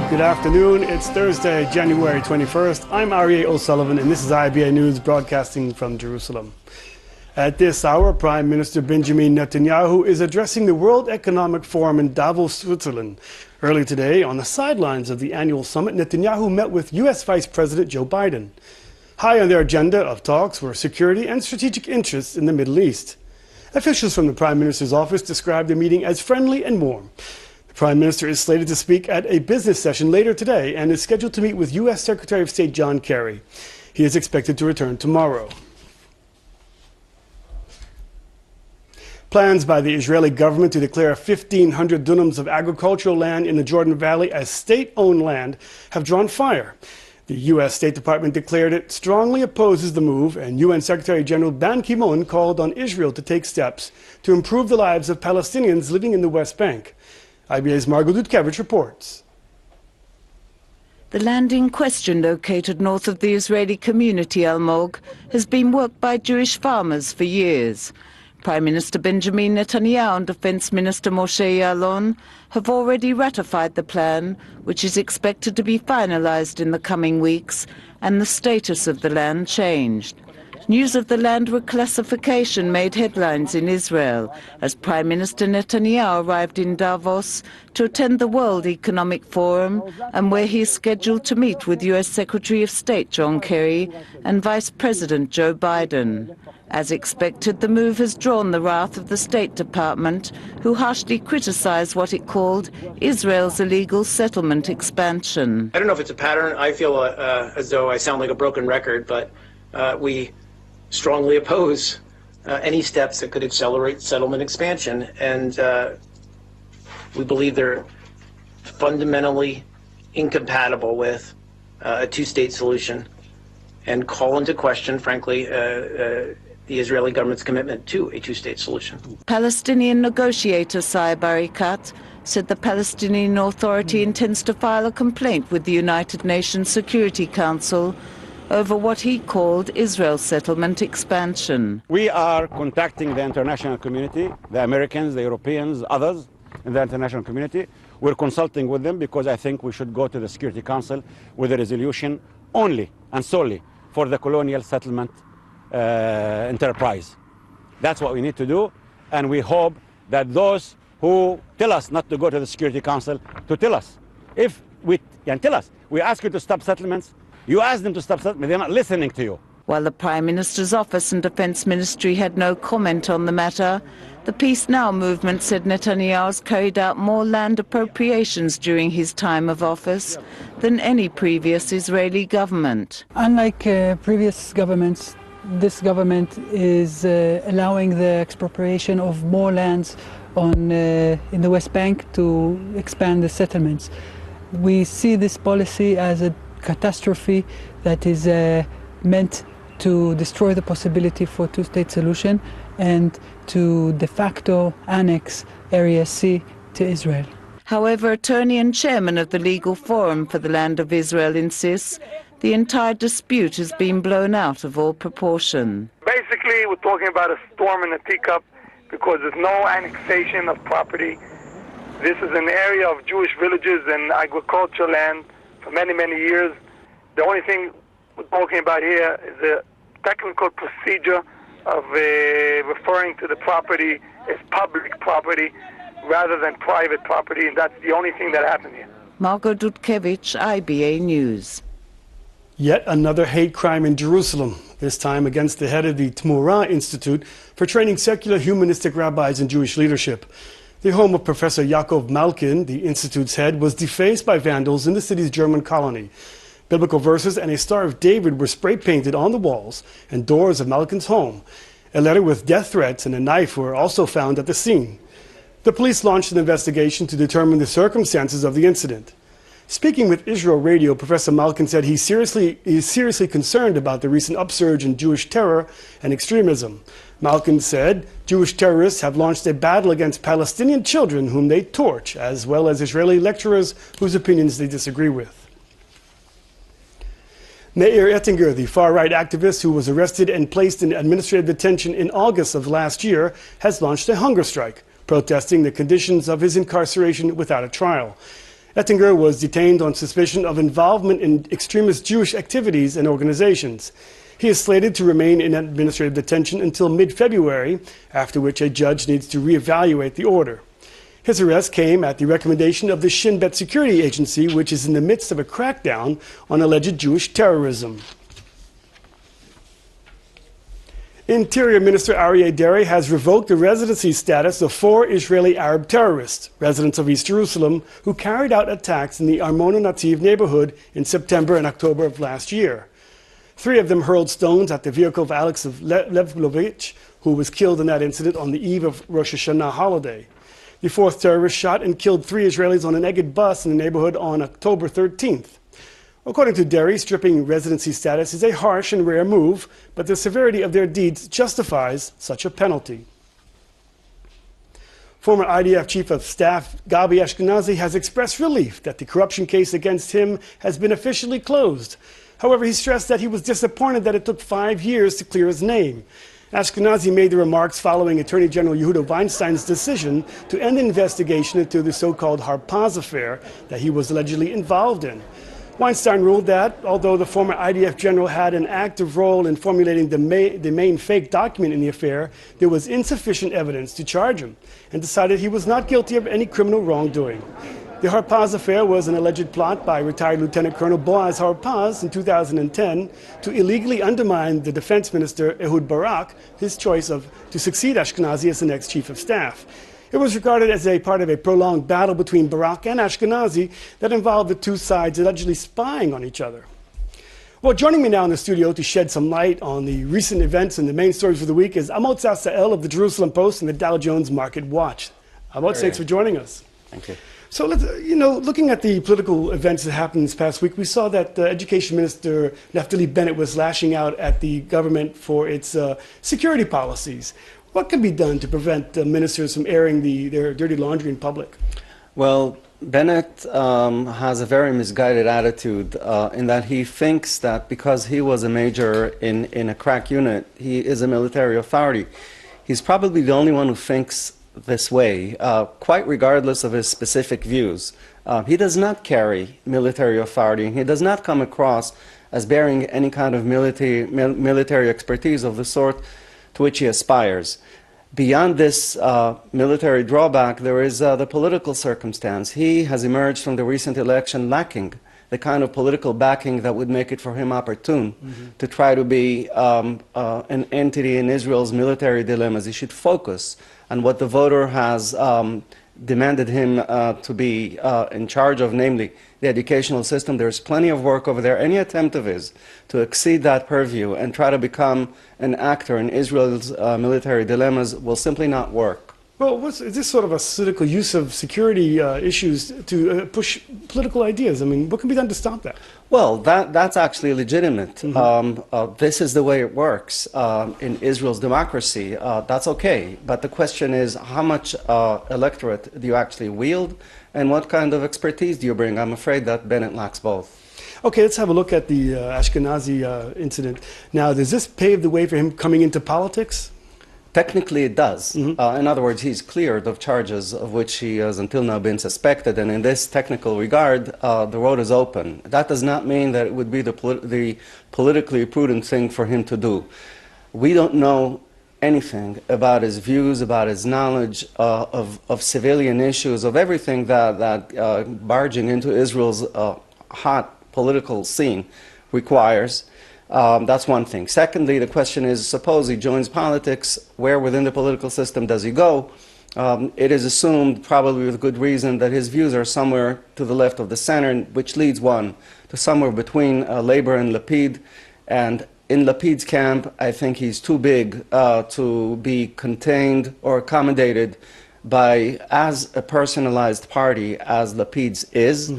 Good afternoon. It's Thursday, January 21st. I'm Ari O'Sullivan, and this is IBA News broadcasting from Jerusalem. At this hour, Prime Minister Benjamin Netanyahu is addressing the World Economic Forum in Davos, Switzerland. Early today, on the sidelines of the annual summit, Netanyahu met with U.S. Vice President Joe Biden. High on their agenda of talks were security and strategic interests in the Middle East. Officials from the Prime Minister's office described the meeting as friendly and warm. The Prime Minister is slated to speak at a business session later today and is scheduled to meet with U.S. Secretary of State John Kerry. He is expected to return tomorrow. Plans by the Israeli government to declare 1,500 dunams of agricultural land in the Jordan Valley as state-owned land have drawn fire. The U.S. State Department declared it strongly opposes the move, and UN Secretary General Ban Ki-moon called on Israel to take steps to improve the lives of Palestinians living in the West Bank. IBA's Margot Dudkevich reports. The land in question, located north of the Israeli community Almog, has been worked by Jewish farmers for years. Prime Minister Benjamin Netanyahu and Defense Minister Moshe Ya'alon have already ratified the plan, which is expected to be finalized in the coming weeks, and the status of the land changed. News of the land reclassification made headlines in Israel as Prime Minister Netanyahu arrived in Davos to attend the World Economic Forum, and where he is scheduled to meet with U.S. Secretary of State John Kerry and Vice President Joe Biden. As expected, the move has drawn the wrath of the State Department, who harshly criticized what it called Israel's illegal settlement expansion. I don't know if it's a pattern. I feel as though I sound like a broken record, but we strongly oppose any steps that could accelerate settlement expansion, and we believe they're fundamentally incompatible with a two-state solution and call into question, frankly, the Israeli government's commitment to a two-state solution. Palestinian negotiator Saeb Erekat said the Palestinian Authority intends to file a complaint with the United Nations Security Council over what he called Israel's settlement expansion. We are contacting the international community, the Americans, the Europeans, others in the international community. We're consulting with them because I think we should go to the Security Council with a resolution only and solely for the colonial settlement enterprise. That's what we need to do, and we hope that those who tell us not to go to the Security Council to tell us. If we can tell us, we ask you to stop settlements, you ask them to stop settlements, they're not listening to you. While the Prime Minister's office and Defense Ministry had no comment on the matter, the Peace Now movement said Netanyahu's carried out more land appropriations during his time of office than any previous Israeli government. Unlike previous governments, this government is allowing the expropriation of more lands in the West Bank to expand the settlements. We see this policy as a catastrophe that is meant to destroy the possibility for a two-state solution and to de facto annex Area C to Israel. However, attorney and chairman of the Legal Forum for the Land of Israel insists the entire dispute has been blown out of all proportion. Basically, we're talking about a storm in a teacup because there's no annexation of property. This is an area of Jewish villages and agricultural land for many, many years. The only thing we're talking about here is a technical procedure of referring to the property as public property rather than private property, and that's the only thing that happened here. Margot Dudkevich, IBA News. Yet another hate crime in Jerusalem, this time against the head of the Tmura Institute for training secular humanistic rabbis and Jewish leadership. The home of Professor Yaakov Malkin, the institute's head, was defaced by vandals in the city's German colony. Biblical verses and a Star of David were spray-painted on the walls and doors of Malkin's home. A letter with death threats and a knife were also found at the scene. The police launched an investigation to determine the circumstances of the incident. Speaking with Israel Radio, Professor Malkin said he is seriously concerned about the recent upsurge in Jewish terror and extremism. Malkin said Jewish terrorists have launched a battle against Palestinian children whom they torch, as well as Israeli lecturers whose opinions they disagree with. Meir Ettinger, the far-right activist who was arrested and placed in administrative detention in August of last year, has launched a hunger strike, protesting the conditions of his incarceration without a trial. Ettinger was detained on suspicion of involvement in extremist Jewish activities and organizations. He is slated to remain in administrative detention until mid-February, after which a judge needs to reevaluate the order. His arrest came at the recommendation of the Shin Bet security agency, which is in the midst of a crackdown on alleged Jewish terrorism. Interior Minister Ari Ezra has revoked the residency status of 4 Israeli Arab terrorists, residents of East Jerusalem, who carried out attacks in the Armona Nativ neighborhood in September and October of last year. 3 of them hurled stones at the vehicle of Alex Levlovich, who was killed in that incident on the eve of Rosh Hashanah holiday. The 4th terrorist shot and killed 3 Israelis on an Egged bus in the neighborhood on October 13th. According to Derry, stripping residency status is a harsh and rare move, but the severity of their deeds justifies such a penalty. Former IDF Chief of Staff Gabi Ashkenazi has expressed relief that the corruption case against him has been officially closed. However, he stressed that he was disappointed that it took 5 years to clear his name. Ashkenazi made the remarks following Attorney General Yehuda Weinstein's decision to end the investigation into the so-called Harpaz affair that he was allegedly involved in. Weinstein ruled that, although the former IDF general had an active role in formulating the main fake document in the affair, there was insufficient evidence to charge him, and decided he was not guilty of any criminal wrongdoing. The Harpaz affair was an alleged plot by retired Lieutenant Colonel Boaz Harpaz in 2010 to illegally undermine the defense minister Ehud Barak, his choice to succeed Ashkenazi as the next chief of staff. It was regarded as a part of a prolonged battle between Barak and Ashkenazi that involved the 2 sides allegedly spying on each other. Well, joining me now in the studio to shed some light on the recent events and the main stories for the week is Amos Asael of the Jerusalem Post and the Dow Jones Market Watch. Amos, thanks for joining us. Thank you. So, looking at the political events that happened this past week, we saw that Education Minister Naftali Bennett was lashing out at the government for its security policies. What can be done to prevent ministers from airing their dirty laundry in public? Well, Bennett has a very misguided attitude in that he thinks that because he was a major in a crack unit, he is a military authority. He's probably the only one who thinks this way, quite regardless of his specific views. He does not carry military authority. He does not come across as bearing any kind of military expertise of the sort to which he aspires. Beyond this military drawback, there is the political circumstance. He has emerged from the recent election lacking the kind of political backing that would make it for him opportune to try to be an entity in Israel's military dilemmas. He should focus on what the voter has demanded him to be in charge of, namely the educational system. There's plenty of work over there. Any attempt of his to exceed that purview and try to become an actor in Israel's military dilemmas will simply not work. Well, is this sort of a cynical use of security issues to push political ideas? I mean, what can be done to stop that? Well, that's actually legitimate. This is the way it works in Israel's democracy. That's okay. But the question is, how much electorate do you actually wield, and what kind of expertise do you bring? I'm afraid that Bennett lacks both. Okay, let's have a look at the Ashkenazi incident. Now, does this pave the way for him coming into politics? Technically, it does. In other words, he's cleared of charges of which he has until now been suspected, and in this technical regard, the road is open. That does not mean that it would be the politically prudent thing for him to do. We don't know anything about his views, about his knowledge of civilian issues, of everything that barging into Israel's hot political scene requires. That's one thing. Secondly, the question is, suppose he joins politics, where within the political system does he go? It is assumed, probably with good reason, that his views are somewhere to the left of the center, which leads one to somewhere between Labor and Lapid. And in Lapid's camp, I think he's too big to be contained or accommodated by as a personalized party as Lapid's is.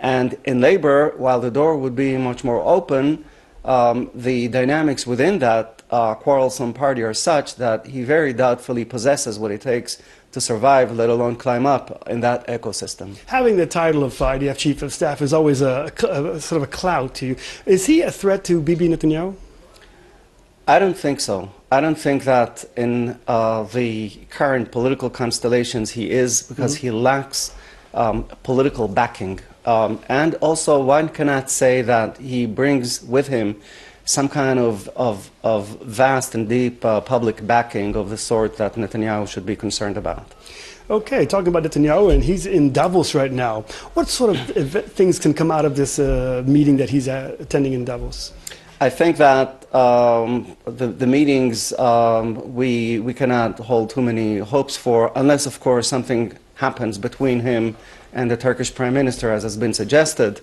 And in Labor, while the door would be much more open, the dynamics within that quarrelsome party are such that he very doubtfully possesses what it takes to survive, let alone climb up in that ecosystem. Having the title of IDF Chief of Staff is always a sort of a clout to you. Is he a threat to Bibi Netanyahu? I don't think so. I don't think that in the current political constellations he is, because he lacks political backing And also, one cannot say that he brings with him some kind of vast and deep public backing of the sort that Netanyahu should be concerned about. Okay, talking about Netanyahu, and he's in Davos right now. What sort of things can come out of this meeting that he's attending in Davos? I think that the meetings we cannot hold too many hopes for, unless, of course, something happens between him and the Turkish Prime Minister, as has been suggested.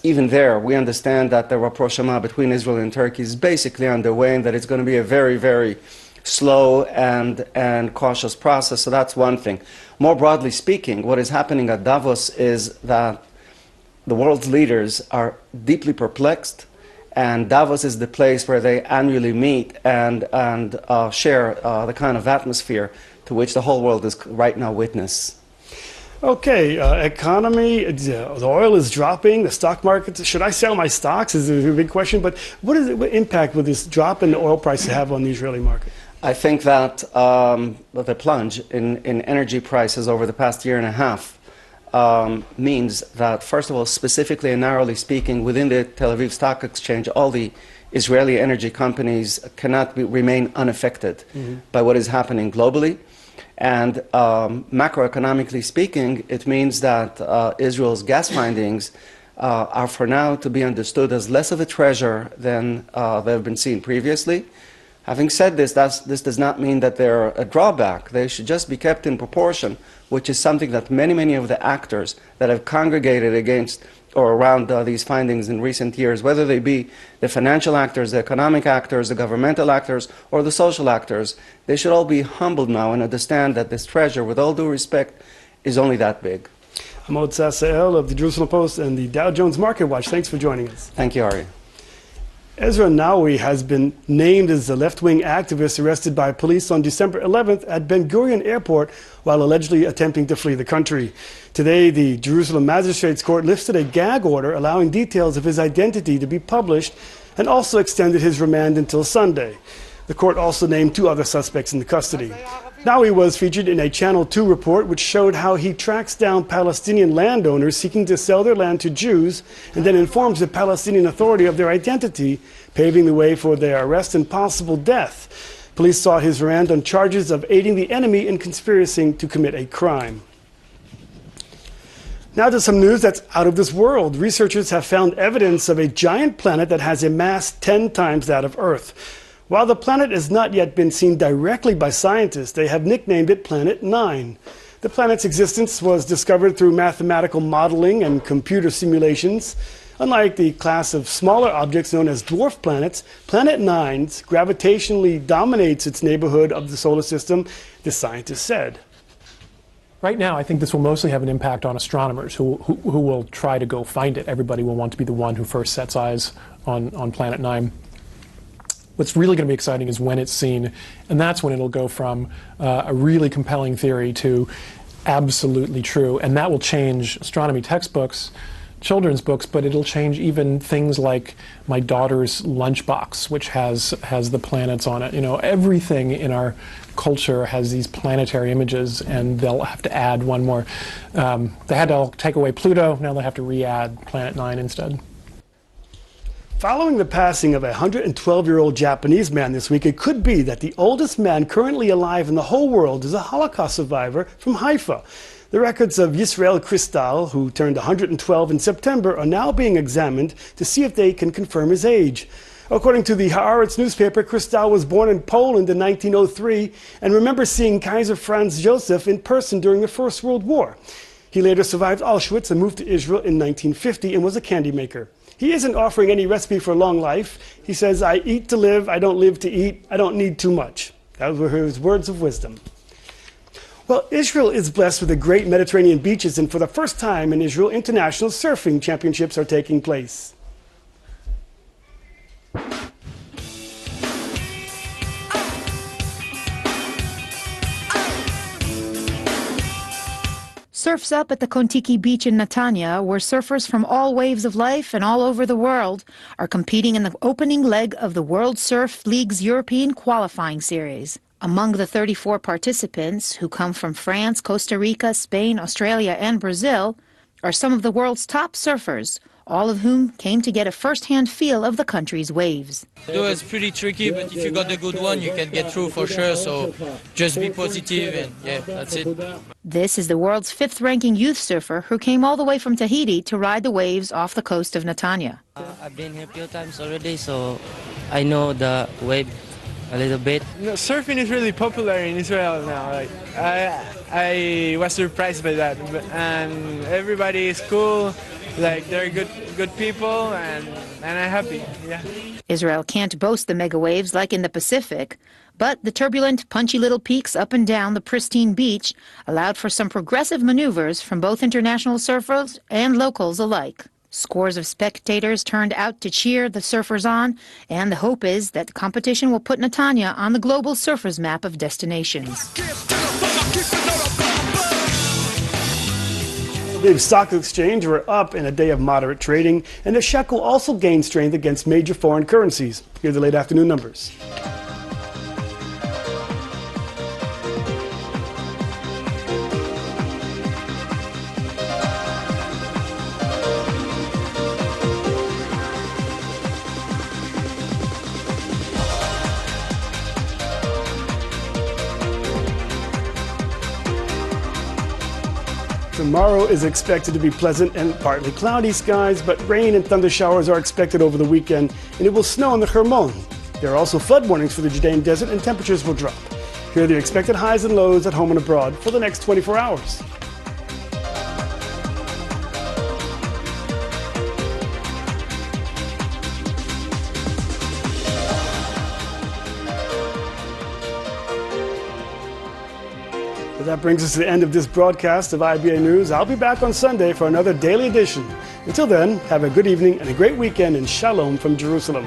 Even there, we understand that the rapprochement between Israel and Turkey is basically underway, and that it's going to be a very, very slow and cautious process. So that's one thing. More broadly speaking, what is happening at Davos is that the world's leaders are deeply perplexed, and Davos is the place where they annually meet and share the kind of atmosphere to which the whole world is right now witness. Okay, economy, the oil is dropping, the stock market, should I sell my stocks is a big question, but what impact would this drop in the oil price have on the Israeli market? I think that the plunge in energy prices over the past year and a half means that, first of all, specifically and narrowly speaking, within the Tel Aviv Stock Exchange, all the Israeli energy companies cannot remain unaffected by what is happening globally. And macroeconomically speaking, it means that Israel's gas findings are for now to be understood as less of a treasure than they have been seen previously. Having said this, this does not mean that they're a drawback. They should just be kept in proportion, which is something that many of the actors that have congregated against or around these findings in recent years, whether they be the financial actors, the economic actors, the governmental actors, or the social actors, they should all be humbled now and understand that this treasure, with all due respect, is only that big. Amod Sassael of the Jerusalem Post and the Dow Jones Market Watch. Thanks for joining us. Thank you, Ari. Ezra Nawi has been named as the left-wing activist arrested by police on December 11th at Ben Gurion Airport while allegedly attempting to flee the country. Today, the Jerusalem Magistrates Court lifted a gag order allowing details of his identity to be published and also extended his remand until Sunday. The court also named 2 other suspects in custody. Nawi was featured in a Channel 2 report which showed how he tracks down Palestinian landowners seeking to sell their land to Jews and then informs the Palestinian Authority of their identity, paving the way for their arrest and possible death. Police sought his remand on charges of aiding the enemy and conspiring to commit a crime. Now to some news that's out of this world. Researchers have found evidence of a giant planet that has a mass 10 times that of Earth. While the planet has not yet been seen directly by scientists, they have nicknamed it Planet 9. The planet's existence was discovered through mathematical modeling and computer simulations. Unlike the class of smaller objects known as dwarf planets, Planet 9 gravitationally dominates its neighborhood of the solar system, the scientists said. Right now, I think this will mostly have an impact on astronomers who will try to go find it. Everybody will want to be the one who first sets eyes on Planet 9. What's really going to be exciting is when it's seen, and that's when it'll go from a really compelling theory to absolutely true, and that will change astronomy textbooks, children's books, but it'll change even things like my daughter's lunchbox, which has the planets on it. You know, everything in our culture has these planetary images, and they'll have to add one more. They had to take away Pluto, now they have to re-add Planet 9 instead. Following the passing of a 112-year-old Japanese man this week, it could be that the oldest man currently alive in the whole world is a Holocaust survivor from Haifa. The records of Yisrael Kristal, who turned 112 in September, are now being examined to see if they can confirm his age. According to the Haaretz newspaper, Kristal was born in Poland in 1903 and remembers seeing Kaiser Franz Joseph in person during the First World War. He later survived Auschwitz and moved to Israel in 1950 and was a candy maker. He isn't offering any recipe for long life. He says, "I eat to live, I don't live to eat, I don't need too much." Those were his words of wisdom. Well, Israel is blessed with the great Mediterranean beaches, and for the first time in Israel, international surfing championships are taking place. Surf's up at the Kontiki Beach in Netanya, where surfers from all waves of life and all over the world are competing in the opening leg of the World Surf League's European qualifying series. Among the 34 participants, who come from France, Costa Rica, Spain, Australia, and Brazil, are some of the world's top surfers, all of whom came to get a first-hand feel of the country's waves. It was pretty tricky, but if you got the good one, you can get through for sure. So just be positive, and yeah, that's it. This is the world's fifth-ranking youth surfer who came all the way from Tahiti to ride the waves off the coast of Netanya. I've been here a few times already, so I know the wave a little bit. Surfing is really popular in Israel now. Like, I was surprised by that, and everybody is cool. Like, they're good people, and I'm happy. Yeah. Israel can't boast the mega waves like in the Pacific, but the turbulent, punchy little peaks up and down the pristine beach allowed for some progressive maneuvers from both international surfers and locals alike. Scores of spectators turned out to cheer the surfers on, and the hope is that the competition will put Netanya on the global surfers map of destinations. The stock exchange were up in a day of moderate trading, and the shekel also gained strength against major foreign currencies. Here are the late afternoon numbers. Tomorrow is expected to be pleasant and partly cloudy skies, but rain and thunder showers are expected over the weekend, and it will snow in the Hermon. There are also flood warnings for the Judean desert, and temperatures will drop. Here are the expected highs and lows at home and abroad for the next 24 hours. That brings us to the end of this broadcast of IBA News. I'll be back on Sunday for another daily edition. Until then, have a good evening and a great weekend, and shalom from Jerusalem.